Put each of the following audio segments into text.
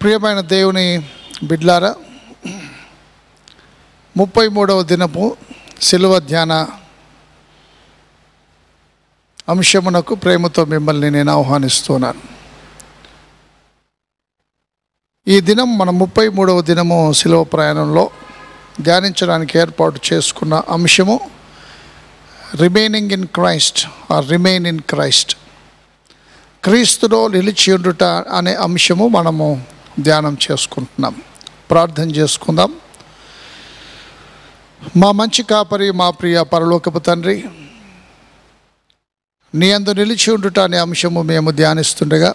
ప్రియమైన దేవుని బిడ్లారా, 33వ దినపు సిలువ ధ్యాన అంశమునకు ప్రేమతో మిమ్మల్ని నేను ఆహ్వానిస్తున్నాను. ఈ దినం మన 33వ దినము సిలువ ప్రయాణంలో ధ్యానించడానికి ఏర్పాటు చేసుకున్న అంశము remaining in Christ or remain in Christ, క్రీస్తులో నిలిచి ఉండుట అనే అంశము మనము ధ్యానం చేసుకుంటున్నాం. ప్రార్థన చేసుకుందాం. మా మంచి కాపరి, మా ప్రియ పరలోకపు తండ్రి, నీ అందు నిలిచి ఉండుట అనే అంశము మేము ధ్యానిస్తుండగా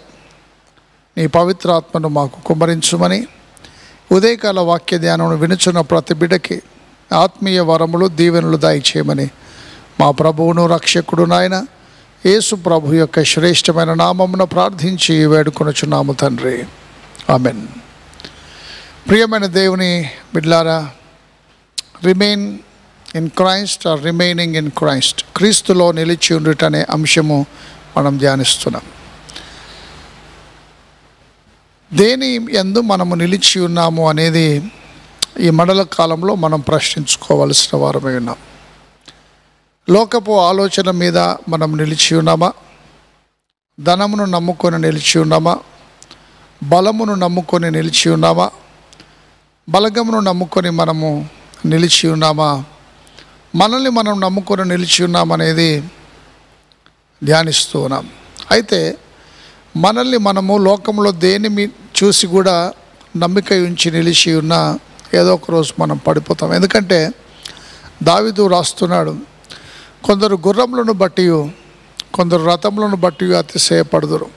నీ పవిత్రాత్మను మాకు కుమ్మరించుమని, ఉదయకాల వాక్య ధ్యానం వినుచున్న ప్రతి బిడ్డకి ఆత్మీయ వరములు దీవెనలు దయచేయమని మా ప్రభువును రక్షకుడు నాయన యేసు ప్రభు యొక్క శ్రేష్టమైన నామమున ప్రార్థించి వేడుకొనుచున్నాము తండ్రి, ఆమెన్. ప్రియమైన దేవుని బిడ్లారా, remain in Christ or remaining in Christ, క్రీస్తులో నిలిచి ఉండుట అనే అంశము మనం ధ్యానిస్తున్నాం. దేని యందు మనము నిలిచి ఉన్నాము అనేది ఈ మండల కాలంలో మనం ప్రశ్నించుకోవలసిన వారమై ఉన్నాం. లోకపు ఆలోచన మీద మనం నిలిచి ఉన్నామా? ధనమును నమ్ముకొని నిలిచి ఉన్నామా? బలమును నమ్ముకొని నిలిచి ఉన్నామా? బలగమును నమ్ముకొని మనము నిలిచి ఉన్నామా? మనల్ని మనం నమ్ముకొని నిలిచి ఉన్నామనేది ధ్యానిస్తూ ఉన్నాం. అయితే మనల్ని మనము లోకంలో దేని చూసి కూడా నమ్మిక ఉంచి నిలిచి ఉన్నా ఏదో ఒక రోజు మనం పడిపోతాం. ఎందుకంటే దావీదు రాస్తున్నాడు, కొందరు గుర్రములను బట్టి కొందరు రథములను బట్టి అతిశయపడుదురు,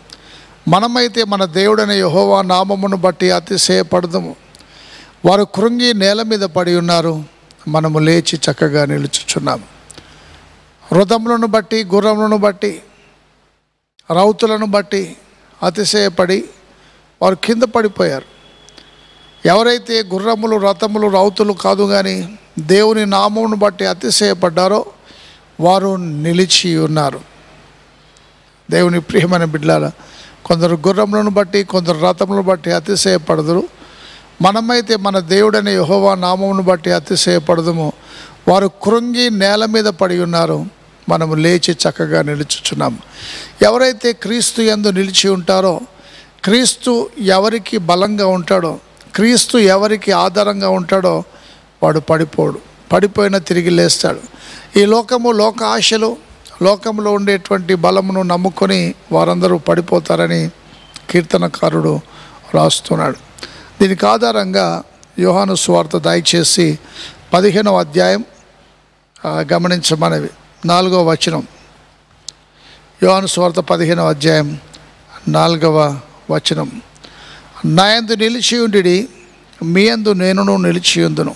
మనమైతే మన దేవుడైన యెహోవా నామమును బట్టి అతిశయపడదుము. వారు కృంగి నేల మీద పడి ఉన్నారు, మనము లేచి చక్కగా నిలుచుచున్నాము. రథములను బట్టి, గుర్రములను బట్టి, రౌతులను బట్టి అతిశయపడి వారు కింద పడిపోయారు. ఎవరైతే గుర్రములు, రథములు, రౌతులు కాదు కానీ దేవుని నామమును బట్టి అతిశయపడ్డారో వారు నిలిచి ఉన్నారు. దేవుని ప్రియమైన బిడ్డలారా, కొందరు గుర్రములను బట్టి, కొందరు రథములను బట్టి అతిశయపడదురు, మనమైతే మన దేవుడైన యెహోవా నామమును బట్టి అతిశయపడదుము. వారు కృంగి నేల మీద పడి ఉన్నారు, మనము లేచి చక్కగా నిలుచుచున్నాము. ఎవరైతే క్రీస్తు యందు నిలిచి ఉంటారో, క్రీస్తు ఎవరికి బలంగా ఉంటాడో, క్రీస్తు ఎవరికి ఆధారంగా ఉంటాడో వాడు పడిపోడు. పడిపోయినా తిరిగి లేస్తాడు. ఈ లోకము, లోక ఆశలు, లోకంలో ఉండేటువంటి బలమును నమ్ముకొని వారందరూ పడిపోతారని కీర్తనకారుడు రాస్తున్నాడు. దీనికి ఆధారంగా యోహాను సువార్త దయచేసి 15వ అధ్యాయం గమనించమనేవి 4వ వచనం. యోహాను సువార్త 15వ అధ్యాయం 4వ వచనం. నా యందు నిలిచి ఉండి మీ యందు నేనును నిలిచి ఉందును.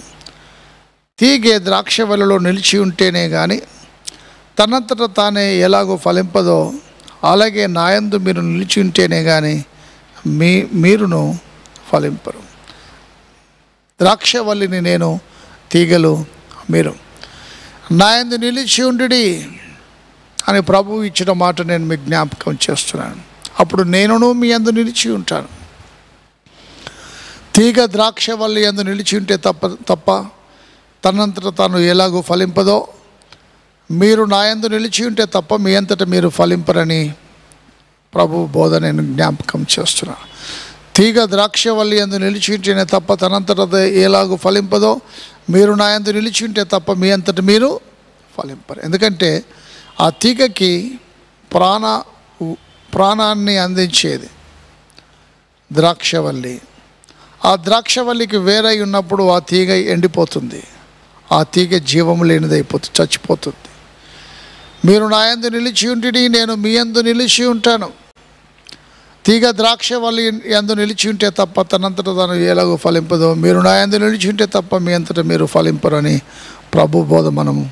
తీగే ద్రాక్షవల్లిలో నిలిచి ఉంటేనే కానీ తనంతట తానే ఎలాగో ఫలింపదో, అలాగే నా యందు మీరు నిలిచి ఉంటేనే కానీ మీరును ఫలింపరు. ద్రాక్షవల్లిని నేను, తీగలు మీరు. నా యందు నిలిచి ఉండి అని ప్రభువు ఇచ్చిన మాట నేను మీకు జ్ఞాపకం చేస్తున్నాను. అప్పుడు నేనును మీ యందు నిలిచి ఉంటాను. తీగ ద్రాక్షవల్లి యందు నిలిచి ఉంటే తప్ప తనంతట తాను ఎలాగో ఫలింపదో, మీరు నా యందు నిలిచి ఉంటే తప్ప మీ అంతటా మీరు ఫలింపరని ప్రభు బోధ నేను జ్ఞాపకం చేస్తున్నాను. తీగ ద్రాక్షవల్లి యందు నిలిచి ఉంటేనే తప్ప తనంతట ఎలాగో ఫలింపదో, మీరు నా యందు నిలిచి ఉంటే తప్ప మీ అంతటా మీరు ఫలింపరు. ఎందుకంటే ఆ తీగకి ప్రాణాన్ని అందించేది ద్రాక్షవల్లి. ఆ ద్రాక్షవల్లికి వేరై ఉన్నప్పుడు ఆ తీగ ఎండిపోతుంది, ఆ తీగ జీవము లేనిదైపోతుంది, చచ్చిపోతుంది. మీరు నా యందు నిలిచి ఉండి నేను మీ యందు నిలిచి ఉంటాను. తీగ ద్రాక్షవల్లి యందు నిలిచి ఉంటే తప్ప తనంతట తాను ఎలాగో ఫలింపదో, మీరు నా యందు నిలిచి ఉంటే తప్ప మీ అంతటా మీరు ఫలింపరు అని ప్రభు బోధ మనము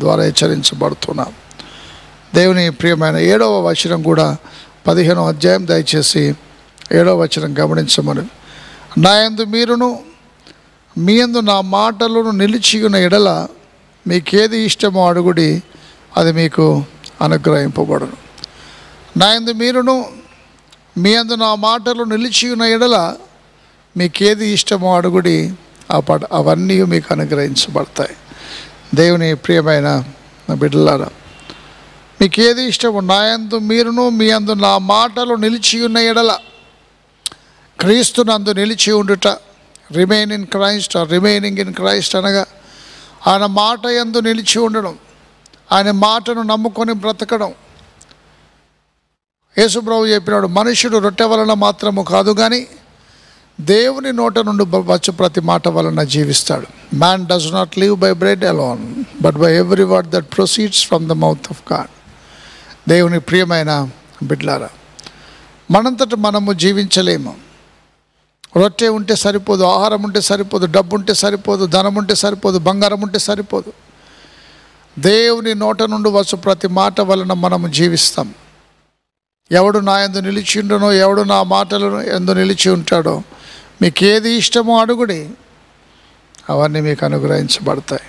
ద్వారా హెచ్చరించబడుతున్నాం. దేవుని ప్రియమైన 7వ వచనం కూడా 15వ అధ్యాయం దయచేసి 7వ వచనం గమనించమని. నా యందు మీరును మీ యందు నా మాటలను నిలిచి ఉన్న ఎడల మీకేది ఇష్టమో అడుగుడి, అది మీకు అనుగ్రహింపబడును. నా యందు మీరును మీ యందు నా మాటలు నిలిచి ఉన్న ఎడల మీకేది ఇష్టమో అడుగుడి, అవన్నీ మీకు అనుగ్రహించబడతాయి. దేవుని ప్రియమైన బిడ్డలారా, మీకేది ఇష్టమో, నా యందు మీరును మీ యందు నా మాటలు నిలిచి ఉన్న ఎడల, క్రీస్తునందు నిలిచి ఉండుట, remain in Christ or remaining in Christ అనగా ఆయన మాట యందు నిలిచి ఉండడం, ఆయన మాటను నమ్ముకొని బ్రతకడం. యేసుప్రభు చెప్పినాడు, మనుషుడు రొట్టె వలన మాత్రము కాదు కానీ దేవుని నోట నుండి వచ్చు ప్రతి మాట వలన జీవిస్తాడు. Man does not live by bread alone but by every word that proceeds from the mouth of God. దేవుని ప్రియమైన బిడ్డలారా, మనంతట మనము జీవించలేము. రొట్టె ఉంటే సరిపోదు, ఆహారం ఉంటే సరిపోదు, డబ్బు ఉంటే సరిపోదు, ధనం ఉంటే సరిపోదు, బంగారం ఉంటే సరిపోదు. దేవుని నోట నుండి వచ్చు ప్రతి మాట వలన మనము జీవిస్తాం. ఎవడు నా యందు నిలిచి ఉండునో, ఎవడు నా మాటలను యందు నిలిచి ఉంటాడో, మీకు ఏది ఇష్టమో అడుగుడి, అవన్నీ మీకు అనుగ్రహించబడతాయి.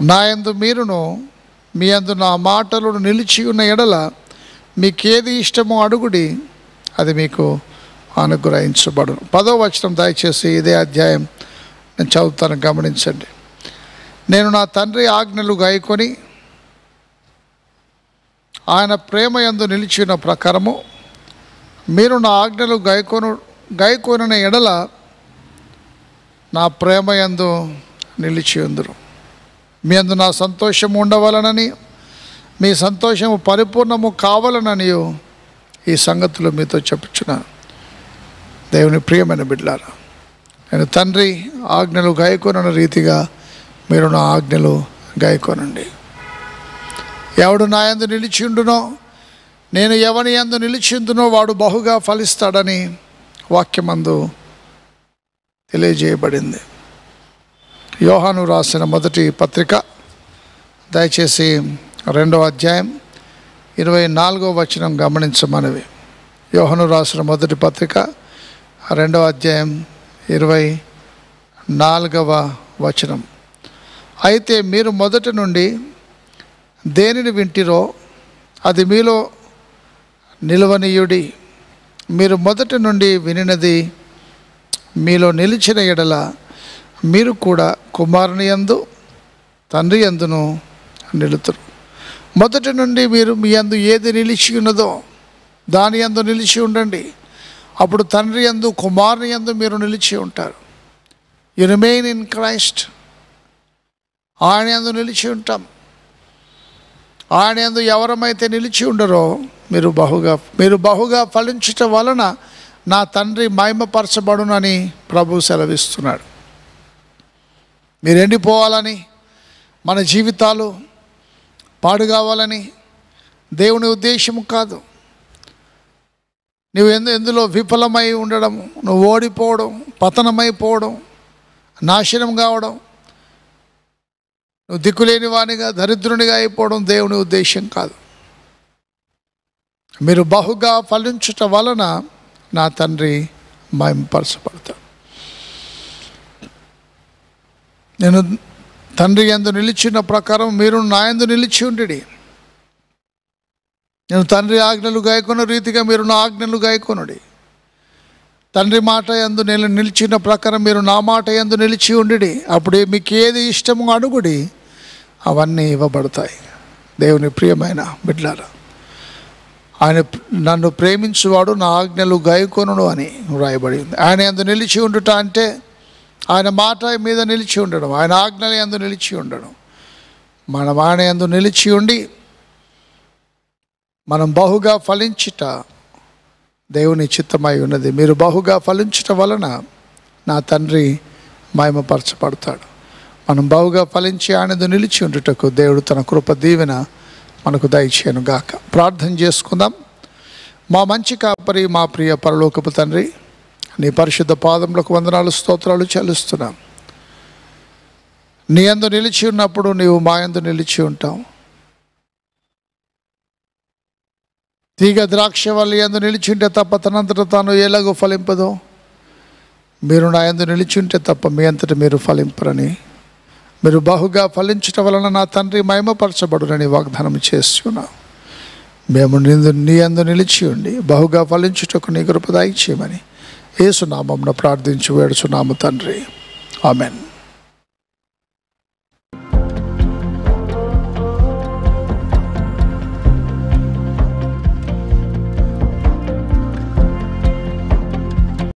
నా యందు మీరును మీ యందు నా మాటలను నిలిచి ఉన్న ఎడల, మీకేది ఇష్టమో అడుగుడి, అది మీకు అనుగ్రహించబడును. 10వ వచనం దయచేసి ఇదే అధ్యాయం నేను చదువుతాను, గమనించండి. నేను నా తండ్రి ఆజ్ఞలు గైకొని ఆయన ప్రేమ యందు నిలిచిన ప్రకారము మీరు నా ఆజ్ఞలు గైకొనిన ఎడల నా ప్రేమ యందు నిలిచి ఉందురు. మీ యందు నా సంతోషము ఉండవలనని, మీ సంతోషము పరిపూర్ణము కావాలనని ఈ సంగతులు మీతో చెప్పుచున్నాను. దేవుని ప్రియమైన బిడ్డలారా, నేను తండ్రి ఆజ్ఞలు గైకొనని రీతిగా మీరు నా ఆజ్ఞలు గైకొనండి. ఎవడు నా యందు నిలిచి ఉండునో, నేను ఎవని యందు నిలిచి ఉందునో వాడు బహుగా ఫలిస్తాడని వాక్యమందు తెలియజేయబడింది. యోహాను రాసిన మొదటి పత్రిక దయచేసి 2వ అధ్యాయం 24వ వచనం గమనించమనవి. యోహాను రాసిన మొదటి పత్రిక 2వ అధ్యాయం 24వ వచనం. అయితే మీరు మొదటి నుండి దేనిని వింటిరో అది మీలో నిలవనీయుడి. మీరు మొదటి నుండి వినినది మీలో నిలిచిన ఎడల మీరు కూడా కుమారుని యందు తండ్రి యందును నిలుతురు. మొదటి నుండి మీరు మీ యందు ఏది నిలిచి ఉన్నదో దాని యందు నిలిచి ఉండండి. అప్పుడు తండ్రి యందు కుమారుని యందు మీరు నిలిచి ఉంటారు. You remain in Christ. ఆయన యందు నిలిచి ఉంటాం. ఆయన యందు ఎవరమైతే నిలిచి ఉండరో మీరు బహుగా ఫలించటం వలన నా తండ్రి మహిమపరచబడునని ప్రభు సెలవిస్తున్నాడు. మీరు ఎండిపోవాలని, మన జీవితాలు పాడు కావాలని దేవుని ఉద్దేశము కాదు. నువ్వు ఎందులో విఫలమై ఉండడం, నువ్వు ఓడిపోవడం, పతనమైపోవడం, నాశనం కావడం, నువ్వు దిక్కులేని వానిగా దరిద్రునిగా అయిపోవడం దేవుని ఉద్దేశం కాదు. మీరు బహుగా ఫలించుట వలన నా తండ్రి మహిమపరచబడతాడు. నేను తండ్రి యందు నిలిచిన ప్రకారం మీరు నా యందు నిలిచి ఉండి, నేను తండ్రి ఆజ్ఞలు గాయకొన్న రీతిగా మీరు నా ఆజ్ఞలు గాయకొనుడి. తండ్రి మాట యందు నేను నిలిచిన ప్రకారం మీరు నా మాట యందు నిలిచి ఉండి, అప్పుడు మీకు ఏది ఇష్టమో అడుగుడి, అవన్నీ ఇవ్వబడతాయి. దేవుని ప్రియమైన బిడ్డలారా, ఆయన నన్ను ప్రేమించువాడు నా ఆజ్ఞలు గాయకొనుడు అని వ్రాయబడి ఉంది. ఆయన యందు నిలిచి ఉండుట అంటే ఆయన మాట మీద నిలిచి ఉండడం, ఆయన ఆజ్ఞల యందు నిలిచి ఉండడం. మనం ఆయన యందు నిలిచి ఉండి మనం బహుగా ఫలించుట దేవుని చిత్తమై ఉన్నది. మీరు బహుగా ఫలించుట వలన నా తండ్రి మహిమపరచబడతాడు. మనం బహుగా ఫలించి ఆయనతో నిలిచి ఉండుటకు దేవుడు తన కృప దీవెన మనకు దయచేయను గాక. ప్రార్థన చేసుకుందాం. మా మంచి కాపరి, మా ప్రియ పరలోకపు తండ్రి, నీ పరిశుద్ధ పాదములకు వందనాలు స్తోత్రాలు చెల్లిస్తున్నాం. నీ యందు నిలిచి ఉన్నప్పుడు నీవు మా యందు నిలిచి ఉంటావు. తీగ ద్రాక్షవల్లి యందు నిలిచి ఉంటే తప్ప తనంతట తాను ఎలాగో ఫలింపదో, మీరు నా యందు నిలిచి ఉంటే తప్ప మీ అంతట మీరు ఫలింపరని, మీరు బహుగా ఫలించటం వలన నా తండ్రి మహిమపరచబడునని వాగ్దానం చేస్తున్నావు. మేము నీ అందు నిలిచి ఉండి బహుగా ఫలించుటకు నీ కృప దయచేయమని యేసు నామమున ప్రార్థించి వేడుచున్నాము తండ్రి. ఆమెన్.